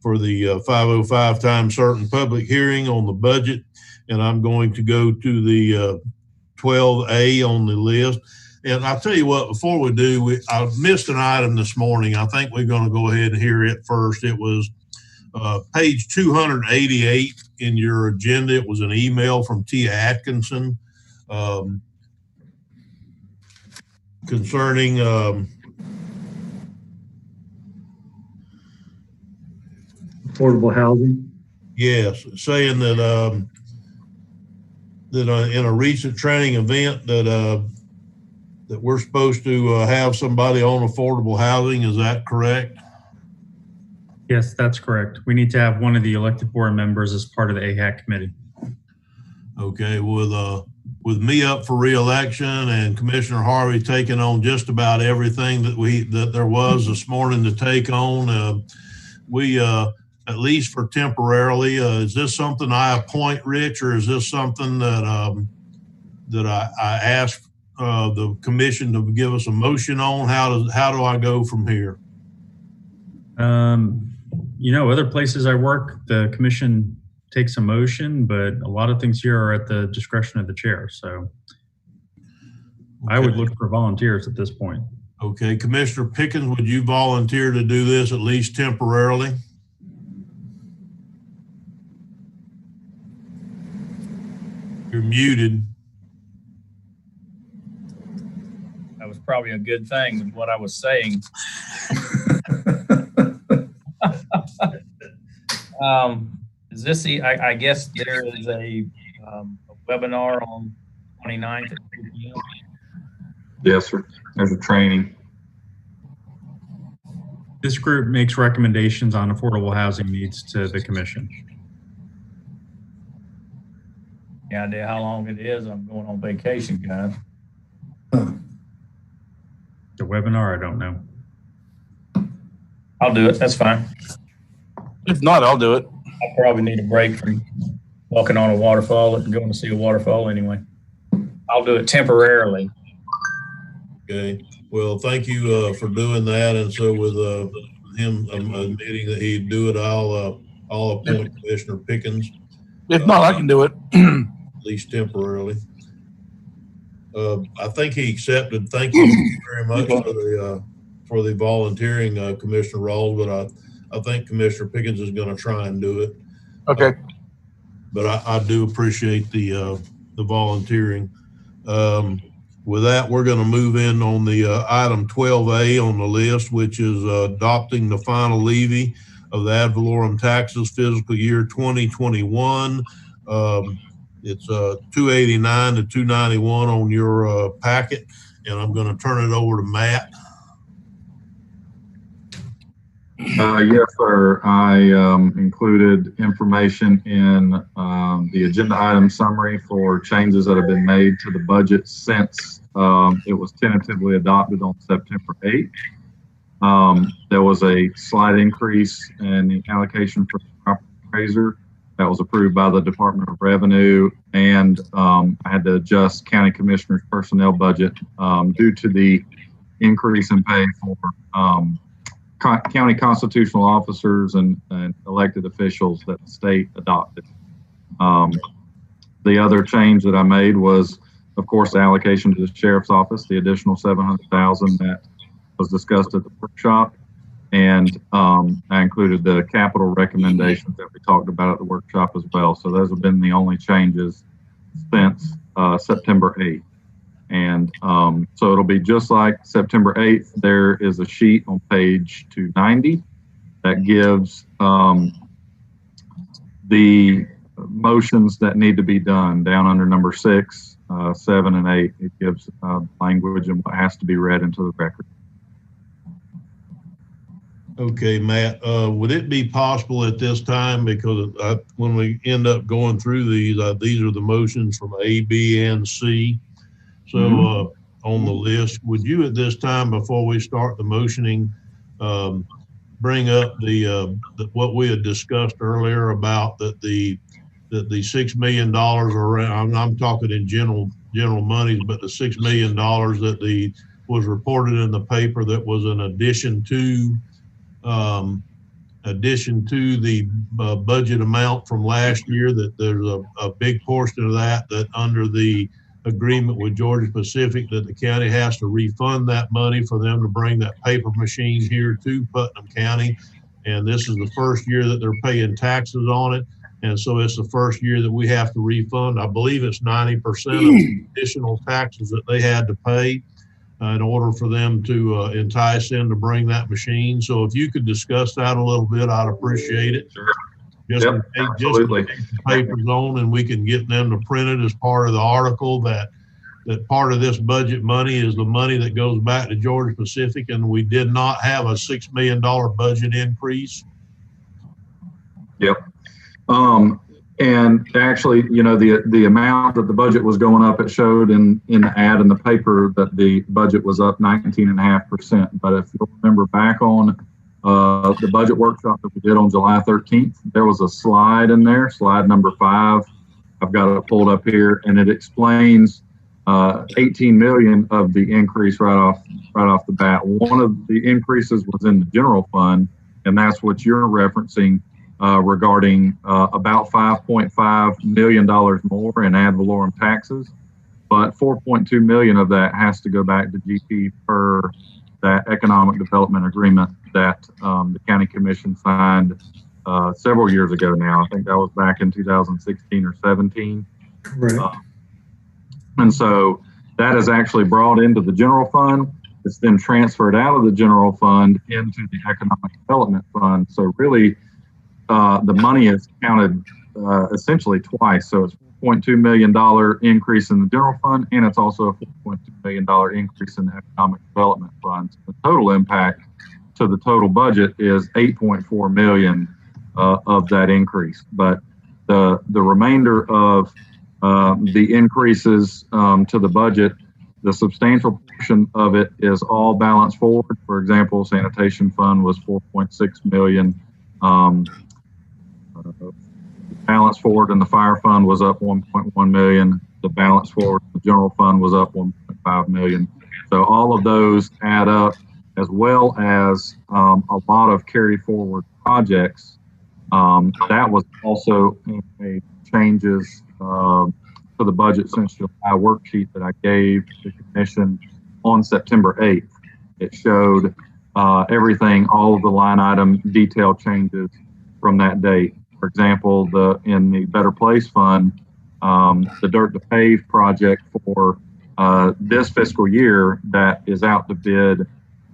for the 505 time certain public hearing on the budget, and I'm going to go to the 12A on the list. And I'll tell you what, before we do, I missed an item this morning. I think we're going to go ahead and hear it first. It was page 288 in your agenda. It was an email from Tia Atkinson concerning affordable housing. Yes, saying that in a recent training event that we're supposed to have somebody on affordable housing. Is that correct? Yes, that's correct. We need to have one of the elected board members as part of the AHAC committee. Okay, with me up for re-election and Commissioner Harvey taking on just about everything that there was this morning to take on, we at least for temporarily, is this something I appoint, Rich, or is this something that that I ask the commission to give us a motion on? How do I go from here? You know, other places I work, the commission takes a motion, but a lot of things here are at the discretion of the chair. So okay. I would look for volunteers at this point. Okay, Commissioner Pickens, would you volunteer to do this at least temporarily? You're muted. That was probably a good thing with what I was saying. Is this I guess there is a webinar on 29th at 2 p.m. Yes, sir. There's a training. This group makes recommendations on affordable housing needs to the commission. Any idea how long it is? I'm going on vacation, guys. The webinar, I don't know. I'll do it. That's fine. If not, I'll do it. I probably need a break from walking on a waterfall and going to see a waterfall anyway. I'll do it temporarily. Okay. Well, thank you for doing that. And so with him admitting that he'd do it, I'll appoint Commissioner Pickens. If not, I can do it. At least temporarily. I think he accepted. Thank you very much for the volunteering, Commissioner Rawls, but I think Commissioner Pickens is going to try and do it. Okay. But I do appreciate the volunteering. With that, we're going to move in on the item 12A on the list, which is adopting the final levy of the ad valorem taxes fiscal year 2021. It's 289 to 291 on your packet, and I'm going to turn it over to Matt. Yes, sir. I included information in the agenda item summary for changes that have been made to the budget since it was tentatively adopted on September 8th. There was a slight increase in the allocation for the property appraiser that was approved by the Department of Revenue, and I had to adjust county commissioners' personnel budget due to the increase in pay for county constitutional officers and elected officials that the state adopted. The other change that I made was, of course, the allocation to the sheriff's office, the additional $700,000 that was discussed at the workshop. And I included the capital recommendations that we talked about at the workshop as well. So those have been the only changes since September 8th. And so it'll be just like September 8th. There is a sheet on page 290 that gives the motions that need to be done down under number 6, 7, and 8. It gives language and what has to be read into the record. Okay, Matt, would it be possible at this time, because when we end up going through these are the motions from A, B, and C. So on the list, would you at this time, before we start the motioning, bring up the what we had discussed earlier about that the $6 million around, I'm talking in general monies, but the $6 million that was reported in the paper that was an addition to addition to the budget amount from last year, that there's a big portion of that under the agreement with Georgia Pacific, that the county has to refund that money for them to bring that paper machine here to Putnam County. And this is the first year that they're paying taxes on it. And so it's the first year that we have to refund. I believe it's 90% of the additional taxes that they had to pay in order for them to entice them to bring that machine. So if you could discuss that a little bit, I'd appreciate it. Sure. Just Yep, in case absolutely. the paper's on, and we can get them to print it as part of the article, that part of this budget money is the money that goes back to Georgia Pacific, and we did not have a $6 million budget increase. Yep. And actually, you know, the amount that the budget was going up, it showed in the ad in the paper that the budget was up 19.5%. But if you'll remember back on the budget workshop that we did on July 13th, there was a slide in there, slide number 5. I've got it pulled up here, and it explains 18 million of the increase right off the bat. One of the increases was in the general fund, and that's what you're referencing. Regarding about $5.5 million more in ad valorem taxes, but 4.2 million of that has to go back to GP per that economic development agreement that the county commission signed several years ago now. I think that was back in 2016 or 17. Right. And so that is actually brought into the general fund. It's then transferred out of the general fund into the economic development fund. So really, the money is counted essentially twice. So it's $4.2 million increase in the general fund, and it's also a $4.2 million increase in the economic development fund. The total impact to the total budget is $8.4 million of that increase. But the remainder of the increases to the budget, the substantial portion of it is all balanced forward. For example, sanitation fund was $4.6 million. Balance forward in the fire fund was up 1.1 million. The balance forward in the general fund was up 1.5 million. So all of those add up, as well as a lot of carry forward projects. That was also in changes to the budget since July worksheet that I gave the commission on September 8th. It showed everything, all of the line item detail changes from that date. For example, in the Better Place Fund, the dirt to pave project for this fiscal year that is out to bid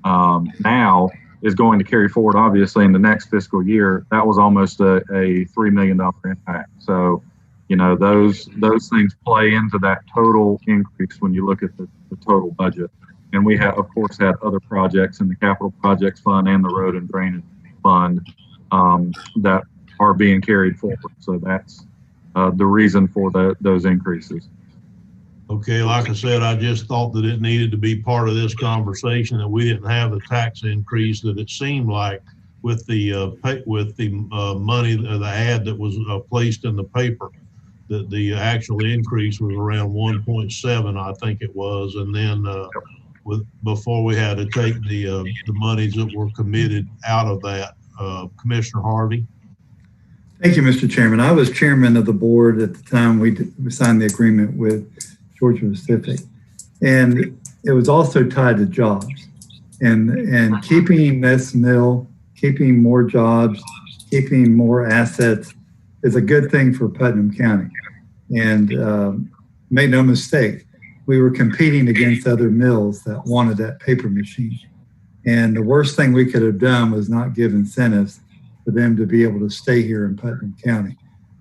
now is going to carry forward, obviously, in the next fiscal year. That was almost a $3 million impact. So, you know, those things play into that total increase when you look at the total budget. And we have, of course, had other projects in the Capital Projects Fund and the Road and Drainage Fund that are being carried forward. So that's the reason for those increases. Okay, like I said, I just thought that it needed to be part of this conversation, that we didn't have the tax increase that it seemed like with the money, the ad that was placed in the paper, that the actual increase was around 1.7, I think it was, and then before we had to take the monies that were committed out of that. Commissioner Harvey. Thank you, Mr. Chairman. I was chairman of the board at the time we signed the agreement with Georgia Pacific, and it was also tied to jobs. And keeping this mill, keeping more jobs, keeping more assets is a good thing for Putnam County. And make no mistake, we were competing against other mills that wanted that paper machine. And the worst thing we could have done was not give incentives for them to be able to stay here in Putnam County.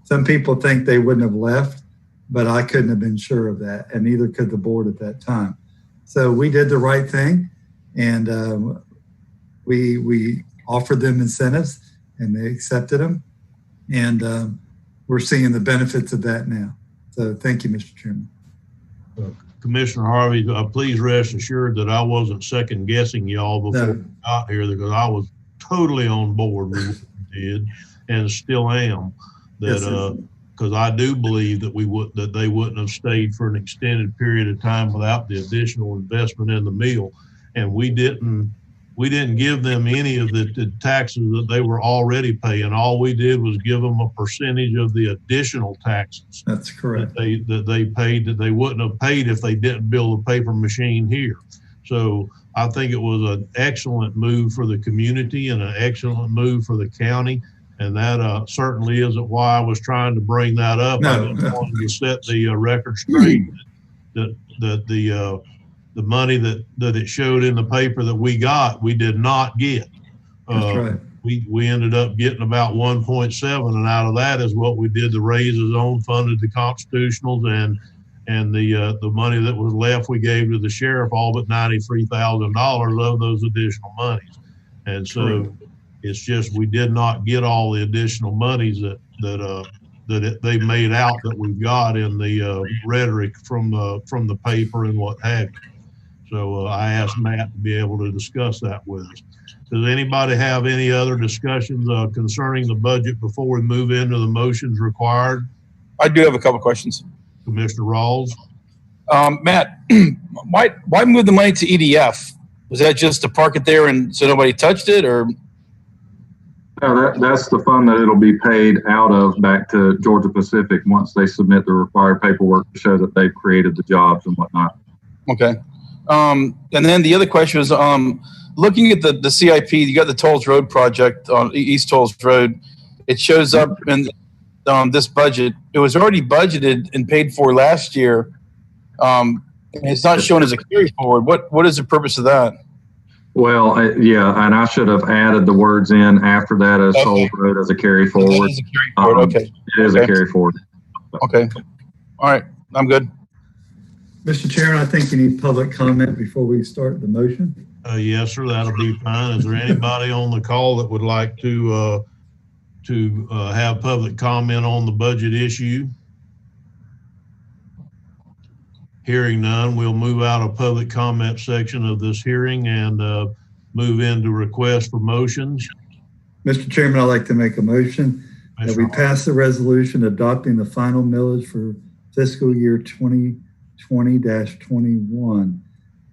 Some people think they wouldn't have left, but I couldn't have been sure of that, and neither could the board at that time. So we did the right thing, and we offered them incentives, and they accepted them, and we're seeing the benefits of that now. So thank you, Mr. Chairman. Commissioner Harvey, please rest assured that I wasn't second guessing y'all before we got here, because I was totally on board with what we did and still am. That because I do believe that they wouldn't have stayed for an extended period of time without the additional investment in the mill. And we didn't we didn't give them any of the taxes that they were already paying. All we did was give them a percentage of the additional taxes That's correct. that they paid that they wouldn't have paid if they didn't build a paper machine here. So I think it was an excellent move for the community and an excellent move for the county. And that certainly isn't why I was trying to bring that up. No, I just wanted to set the record straight that the money that it showed in the paper that we got, we did not get. That's right. We ended up getting about 1.7, and out of that is what we did the raises on, funded the constitutionals, and the money that was left we gave to the sheriff, all but $93,000 of those additional monies. And so it's just we did not get all the additional monies that they made out that we got in the rhetoric from the paper and what have you. So I asked Matt to be able to discuss that with us. Does anybody have any other discussions concerning the budget before we move into the motions required? I do have a couple questions. Commissioner Rawls? Matt, why move the money to EDF? Was that just to park it there and so nobody touched it, or? No, that's the fund that it'll be paid out of back to Georgia Pacific once they submit the required paperwork to show that they've created the jobs and whatnot. Okay. And then the other question was, looking at the CIP, you got the Tolls Road project on East Tolls Road. It shows up in this budget. It was already budgeted and paid for last year. It's not shown as a carry forward. What is the purpose of that? Well, yeah, and I should have added the words in after that as Tolls Road as a carry forward. It is a carry forward. Okay. It is a carry forward. Okay. All right. I'm good. Mr. Chairman, I think you need public comment before we start the motion. Yes, sir. That'll be fine. Is there anybody on the call that would like to have public comment on the budget issue? Hearing none, we'll move out of public comment section of this hearing and move into request for motions. Mr. Chairman, I'd like to make a motion that we pass the resolution adopting the final millage for fiscal year 2020-21.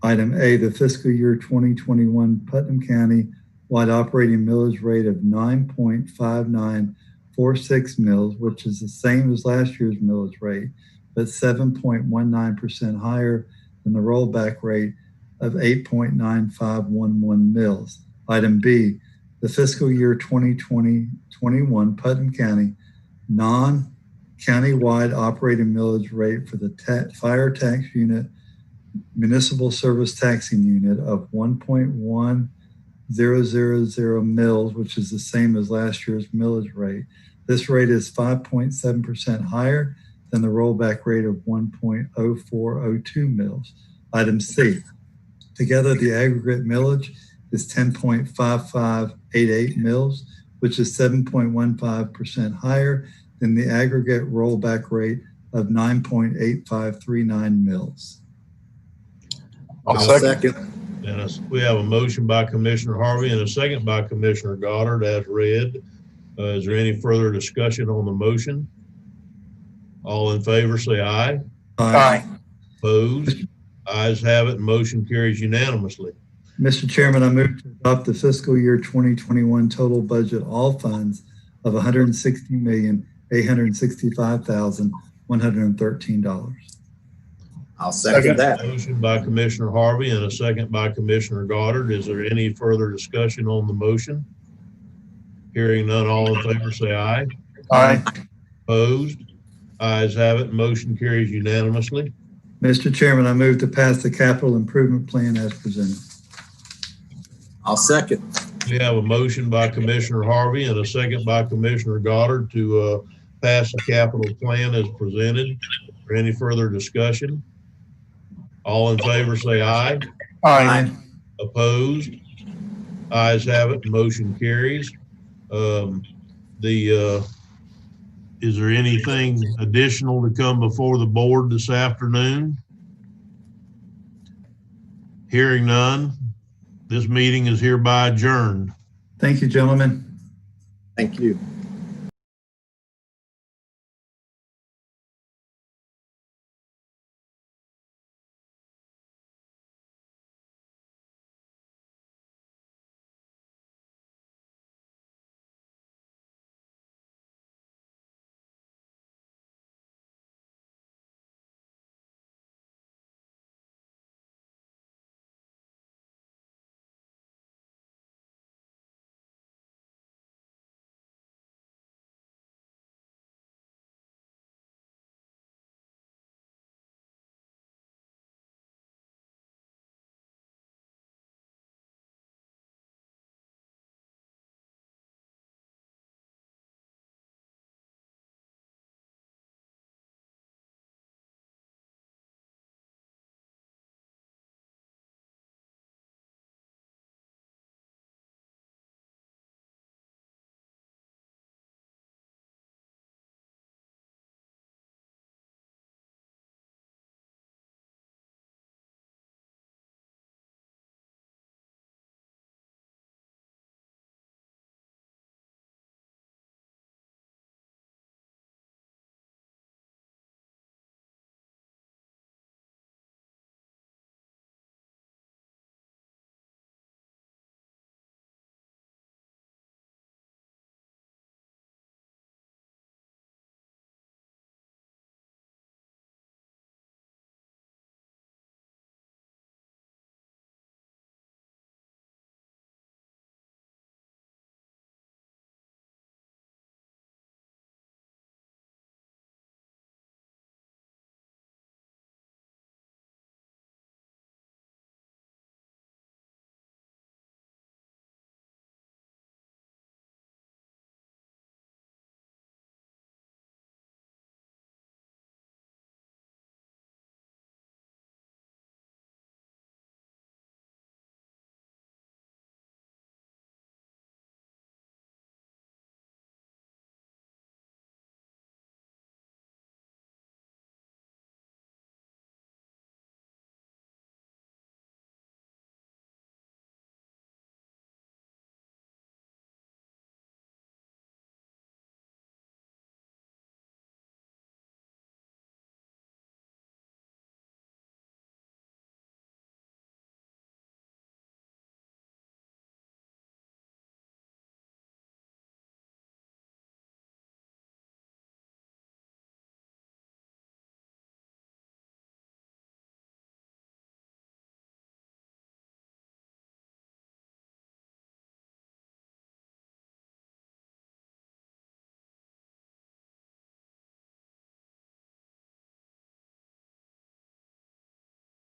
Item A, the fiscal year 2021 Putnam County wide operating millage rate of 9.5946 mils, which is the same as last year's millage rate, but 7.19% higher than the rollback rate of 8.9511 mils. Item B, the fiscal year 2020-21 Putnam County non-county-wide operating millage rate for the fire tax unit municipal service taxing unit of 1.1000 mils, which is the same as last year's millage rate. This rate is 5.7% higher than the rollback rate of 1.0402 mils. Item C, together the aggregate millage is 10.5588 mils, which is 7.15% higher than the aggregate rollback rate of 9.8539 mils. I'll second. Dennis, we have a motion by Commissioner Harvey and a second by Commissioner Goddard as read. Is there any further discussion on the motion? All in favor say aye. Aye. Opposed? Ayes have it. Motion carries unanimously. Mr. Chairman, I move to adopt the fiscal year 2021 total budget all funds of $160,865,113. I'll second that. Motion by Commissioner Harvey and a second by Commissioner Goddard. Is there any further discussion on the motion? Hearing none, all in favor say aye. Aye. Opposed? Ayes have it. Motion carries unanimously. Mr. Chairman, I move to pass the capital improvement plan as presented. I'll second. We have a motion by Commissioner Harvey and a second by Commissioner Goddard to pass the capital plan as presented. Is there any further discussion? All in favor say aye. Aye. Opposed? Ayes have it. Motion carries. Is there anything additional to come before the board this afternoon? Hearing none, this meeting is hereby adjourned. Thank you, gentlemen. Thank you.